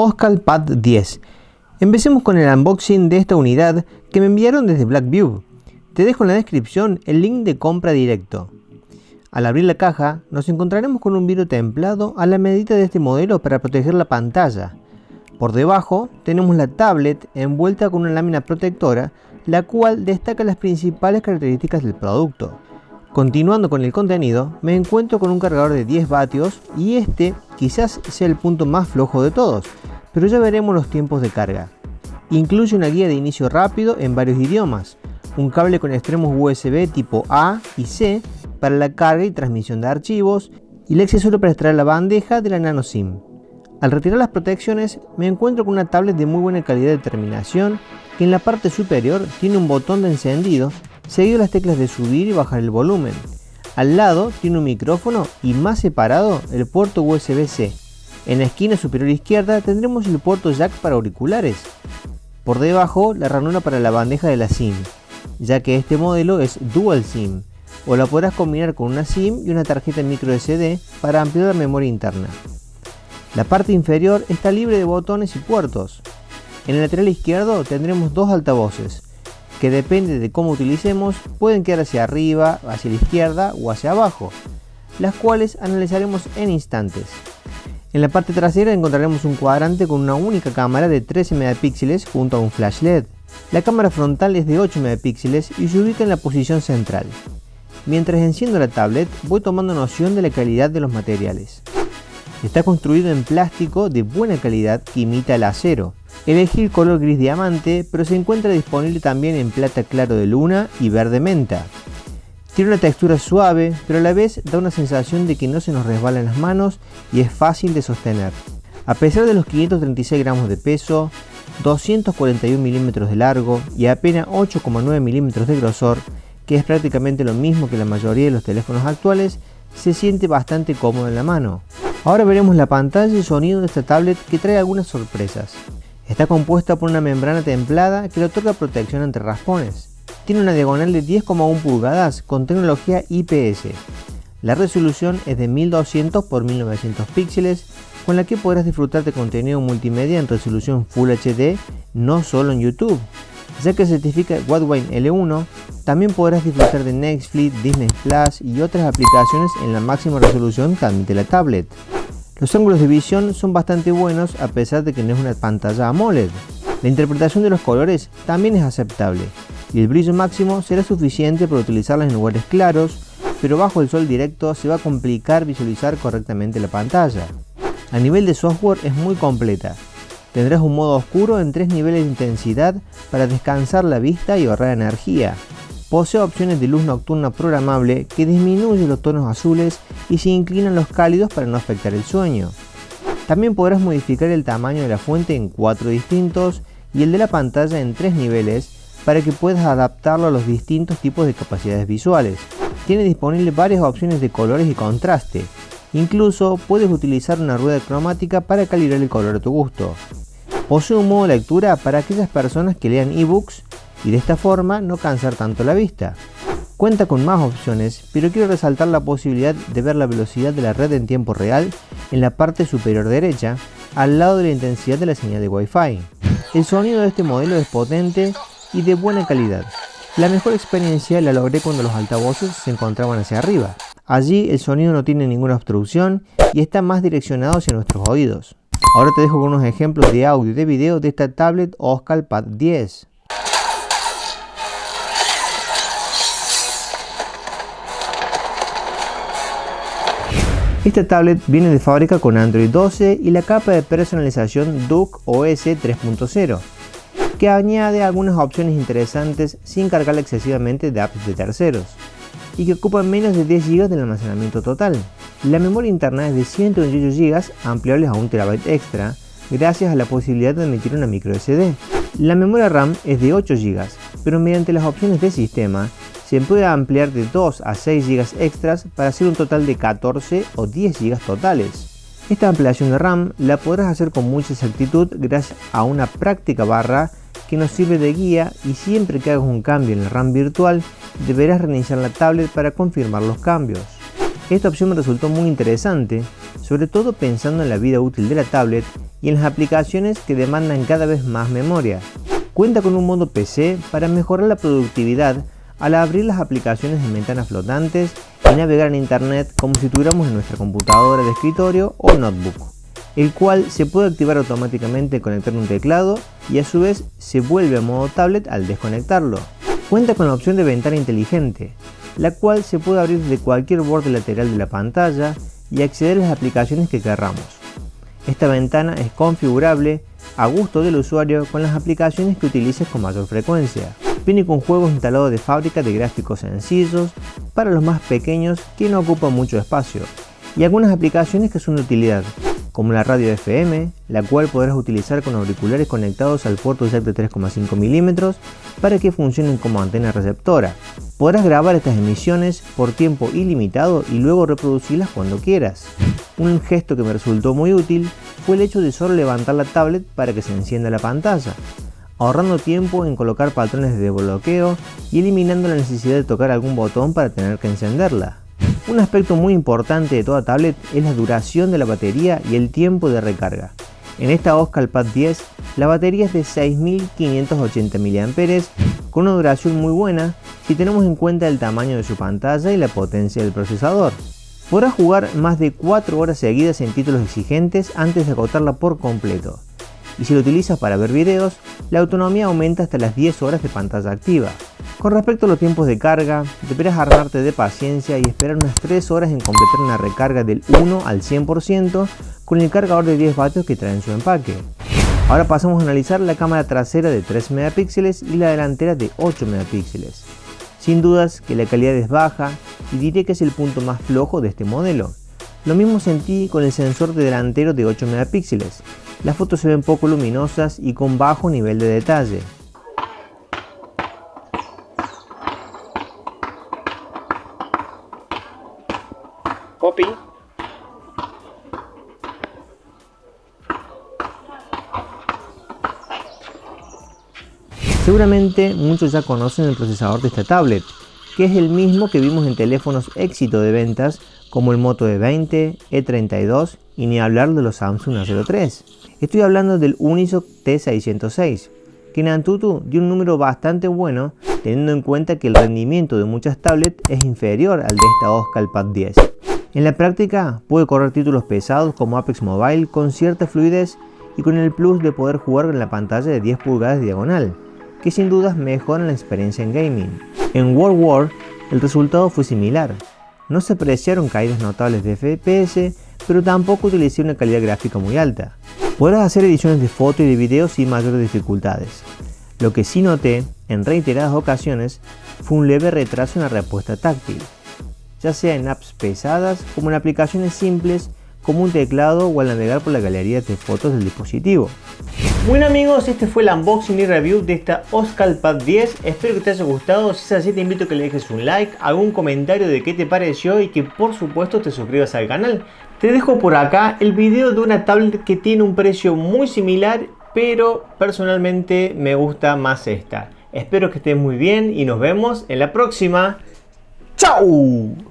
Oscal Pad 10. Empecemos con el unboxing de esta unidad que me enviaron desde Blackview. Te dejo en la descripción el link de compra directo. Al abrir la caja nos encontraremos con un vidrio templado a la medida de este modelo para proteger la pantalla. Por debajo tenemos la tablet envuelta con una lámina protectora, la cual destaca las principales características del producto. Continuando con el contenido, me encuentro con un cargador de 10 vatios y este quizás sea el punto más flojo de todos, pero ya veremos los tiempos de carga. Incluye una guía de inicio rápido en varios idiomas, un cable con extremos USB tipo A y C para la carga y transmisión de archivos y el accesorio para extraer la bandeja de la nano SIM. Al retirar las protecciones me encuentro con una tablet de muy buena calidad de terminación que en la parte superior tiene un botón de encendido seguido de las teclas de subir y bajar el volumen. Al lado tiene un micrófono y más separado el puerto USB-C. En la esquina superior izquierda tendremos el puerto jack para auriculares. Por debajo la ranura para la bandeja de la SIM, ya que este modelo es Dual SIM, o la podrás combinar con una SIM y una tarjeta micro SD para ampliar la memoria interna. La parte inferior está libre de botones y puertos. En el lateral izquierdo tendremos dos altavoces, que depende de cómo utilicemos pueden quedar hacia arriba, hacia la izquierda o hacia abajo, las cuales analizaremos en instantes. En la parte trasera encontraremos un cuadrante con una única cámara de 13 megapíxeles junto a un flash LED. La cámara frontal es de 8 megapíxeles y se ubica en la posición central. Mientras enciendo la tablet voy tomando noción de la calidad de los materiales. Está construido en plástico de buena calidad que imita el acero. Elegí el color gris diamante, pero se encuentra disponible también en plata claro de luna y verde menta. Tiene una textura suave, pero a la vez da una sensación de que no se nos resbala en las manos y es fácil de sostener. A pesar de los 536 gramos de peso, 241 milímetros de largo y apenas 8,9 milímetros de grosor, que es prácticamente lo mismo que la mayoría de los teléfonos actuales, se siente bastante cómodo en la mano. Ahora veremos la pantalla y sonido de esta tablet que trae algunas sorpresas. Está compuesta por una membrana templada que le otorga protección ante raspones. Tiene una diagonal de 10,1 pulgadas con tecnología IPS. La resolución es de 1200 x 1900 píxeles, con la que podrás disfrutar de contenido multimedia en resolución Full HD, no solo en YouTube. Ya que certifica Wideview L1, también podrás disfrutar de Netflix, Disney Plus y otras aplicaciones en la máxima resolución que admite la tablet. Los ángulos de visión son bastante buenos a pesar de que no es una pantalla AMOLED. La interpretación de los colores también es aceptable y el brillo máximo será suficiente para utilizarlas en lugares claros, pero bajo el sol directo se va a complicar visualizar correctamente la pantalla. A nivel de software es muy completa. Tendrás un modo oscuro en 3 niveles de intensidad para descansar la vista y ahorrar energía. Posee opciones de luz nocturna programable que disminuye los tonos azules y se inclinan los cálidos para no afectar el sueño. También podrás modificar el tamaño de la fuente en 4 distintos y el de la pantalla en 3 niveles para que puedas adaptarlo a los distintos tipos de capacidades visuales. Tiene disponible varias opciones de colores y contraste. Incluso puedes utilizar una rueda cromática para calibrar el color a tu gusto. Posee un modo de lectura para aquellas personas que lean ebooks y de esta forma no cansar tanto la vista. Cuenta con más opciones, pero quiero resaltar la posibilidad de ver la velocidad de la red en tiempo real en la parte superior derecha, al lado de la intensidad de la señal de Wi-Fi. El sonido de este modelo es potente y de buena calidad. La mejor experiencia la logré cuando los altavoces se encontraban hacia arriba. Allí el sonido no tiene ninguna obstrucción y está más direccionado hacia nuestros oídos. Ahora te dejo con unos ejemplos de audio y de video de esta tablet Oscal Pad 10. Esta tablet viene de fábrica con Android 12 y la capa de personalización Duck OS 3.0, que añade algunas opciones interesantes sin cargar excesivamente de apps de terceros, y que ocupan menos de 10 GB de almacenamiento total. La memoria interna es de 128 GB ampliables a 1 TB extra, gracias a la posibilidad de emitir una micro SD. La memoria RAM es de 8 GB, pero mediante las opciones de sistema, se puede ampliar de 2 a 6 GB extras para hacer un total de 14 o 10 GB totales. Esta ampliación de RAM la podrás hacer con mucha exactitud gracias a una práctica barra que nos sirve de guía, y siempre que hagas un cambio en la RAM virtual deberás reiniciar la tablet para confirmar los cambios. Esta opción me resultó muy interesante, sobre todo pensando en la vida útil de la tablet y en las aplicaciones que demandan cada vez más memoria. Cuenta con un modo PC para mejorar la productividad al abrir las aplicaciones en ventanas flotantes y navegar en internet como si tuviéramos en nuestra computadora de escritorio o notebook, el cual se puede activar automáticamente al conectar un teclado y a su vez se vuelve a modo tablet al desconectarlo. Cuenta con la opción de ventana inteligente, la cual se puede abrir desde cualquier borde lateral de la pantalla y acceder a las aplicaciones que querramos. Esta ventana es configurable a gusto del usuario con las aplicaciones que utilices con mayor frecuencia. Viene con juegos instalados de fábrica de gráficos sencillos para los más pequeños que no ocupan mucho espacio, y algunas aplicaciones que son de utilidad, como la radio FM, la cual podrás utilizar con auriculares conectados al puerto jack de 3,5 mm para que funcionen como antena receptora. Podrás grabar estas emisiones por tiempo ilimitado y luego reproducirlas cuando quieras. Un gesto que me resultó muy útil fue el hecho de solo levantar la tablet para que se encienda la pantalla, ahorrando tiempo en colocar patrones de desbloqueo y eliminando la necesidad de tocar algún botón para tener que encenderla. Un aspecto muy importante de toda tablet es la duración de la batería y el tiempo de recarga. En esta OscalPad 10 la batería es de 6580 mAh con una duración muy buena si tenemos en cuenta el tamaño de su pantalla y la potencia del procesador. Podrás jugar más de 4 horas seguidas en títulos exigentes antes de agotarla por completo. Y si lo utilizas para ver videos, la autonomía aumenta hasta las 10 horas de pantalla activa. Con respecto a los tiempos de carga, deberás armarte de paciencia y esperar unas 3 horas en completar una recarga del 1 al 100% con el cargador de 10 vatios que trae en su empaque. Ahora pasamos a analizar la cámara trasera de 3 megapíxeles y la delantera de 8 megapíxeles. Sin dudas que la calidad es baja y diré que es el punto más flojo de este modelo. Lo mismo sentí con el sensor de delantero de 8 megapíxeles. Las fotos se ven poco luminosas y con bajo nivel de detalle. Copy. Seguramente muchos ya conocen el procesador de esta tablet, que es el mismo que vimos en teléfonos éxito de ventas como el Moto E20, E32 y ni hablar de los Samsung A03. Estoy hablando del Unisoc T606, que en Antutu dio un número bastante bueno teniendo en cuenta que el rendimiento de muchas tablets es inferior al de esta OscalPad 10. En la práctica puede correr títulos pesados como Apex Mobile con cierta fluidez y con el plus de poder jugar en la pantalla de 10 pulgadas diagonal, que sin dudas mejoran la experiencia en gaming. En World War el resultado fue similar. No se apreciaron caídas notables de FPS, pero tampoco utilicé una calidad gráfica muy alta. Podrás hacer ediciones de fotos y de videos sin mayores dificultades. Lo que sí noté en reiteradas ocasiones fue un leve retraso en la respuesta táctil, ya sea en apps pesadas como en aplicaciones simples como un teclado o al navegar por la galería de fotos del dispositivo. Bueno amigos, este fue el unboxing y review de esta OscalPad 10. Espero que te haya gustado. Si es así, te invito a que le dejes un like, algún comentario de qué te pareció y que por supuesto te suscribas al canal. Te dejo por acá el video de una tablet que tiene un precio muy similar, pero personalmente me gusta más esta. Espero que estés muy bien y nos vemos en la próxima. ¡Chao!